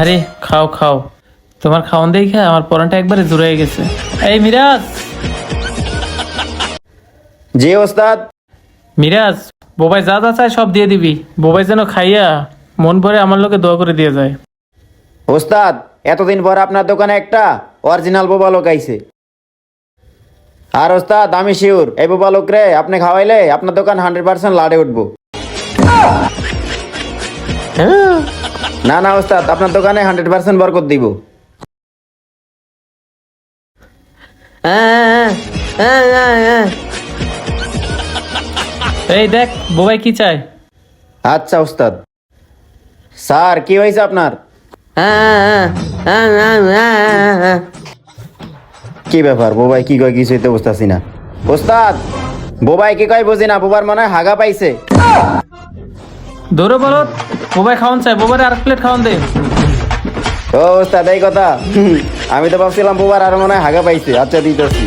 আরে খাও খাও, তোমার খাওন দেখে আমার পরানটা একবারে জুড়ে গেছে। এই মিরাজ, জি ওস্তাদ। মিরাজ, বোবাই যা যা চায় সব দিয়ে দিবি। বোবাই যেন খাইয়া মন ভরে আমার লোকে দোয়া করে দিয়ে যায়। ওস্তাদ, এতদিন পর আপনার দোকানে একটা অরিজিনাল বোবা লোক আইছে। আর ওস্তাদ আমি শিওর এই বোবা লোক রে আপনি খাওয়াইলে আপনার দোকান 100% লাড়ে উঠবো। না না ওস্তাদ, আপনার দোকানে 100% বরকত দিব। এই দেখ বোবাই কি চায়। আচ্ছা ওস্তাদ। স্যার কি হয়েছে আপনার? কি ব্যাপার, বোবাই কি কয় কিছুই তো বুঝতেছি না। ওস্তাদ, বোবাই কি কয় বুঝি না, বোবার মনে হয় হাগা পাইছে। দৌড়ে বলো, বোবাই খাওয়ান চায়, বোবারে আর প্লেট খাওয়ান দে। ও ওস্তাদ এই কথা, আমি তো ভাবছিলাম বোবার আর মনে হয় হাগা পাইছে। আচ্ছা দিতেছি।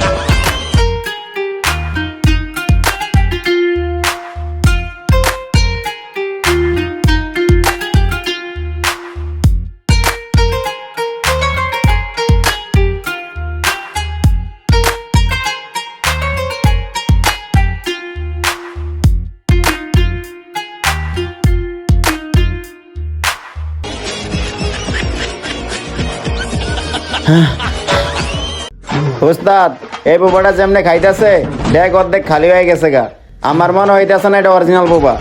ওস্তাদ, এই বোবাটা যেমনে খাইতেছে দেখ অর্ধেক খালি হয়ে গেছে গা। আমার মনে হইতেছে না এটা অরিজিনাল বোবা।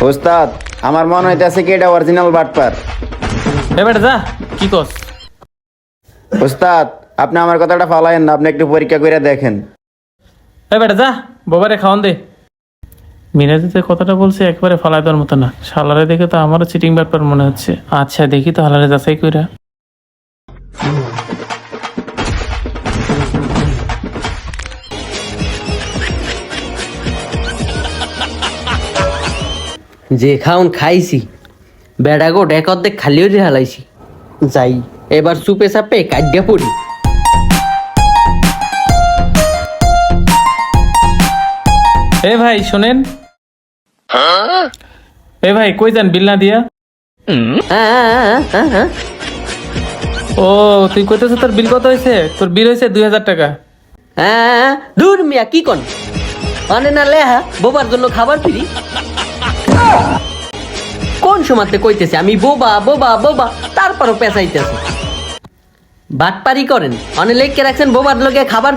ওস্তাদ, আমার মনে হইতেছে কি এটা অরিজিনাল বাটপার। এবার যা, কি কস? ওস্তাদ, আপনি আমার কথাটা ফালায়েন না, আপনি একটু পরীক্ষা করে দেখেন। এবার যা, বোবারে খাওয়ান দে। মিরাজের কথাটা বলছে একবারে ফালাই দেওয়ার মতো না। শালারে দেখে তো আমারও চিটিং ব্যাপার মনে হচ্ছে। আচ্ছা দেখি তো হালারে যাচাই কইরা। যে খাউন খাইছি, বেড়া গো ডেক অর্ধেক খালি হয়ে হালাইছি। যাই এবার চুপে চাপে কাটিয়া পড়ি। এ ভাই শোনেন, এ ভাই কই যান বিল না দিয়া? ও তুই কইতেছ তোর বিল কত হয়েছে? তোর বিল হয়েছে 2000 টাকা। দূর মিয়া কি কন মানে না লেহা বোবার জন্য খাবার ফিরি। কোন সময়তে কইতেছে আমি বোবা বোবা বোবা, তারপরও পেঁচাইতেছে। বাটপারি করেন অনেক লেখকে রাখছেন বোবার লোকে খাবার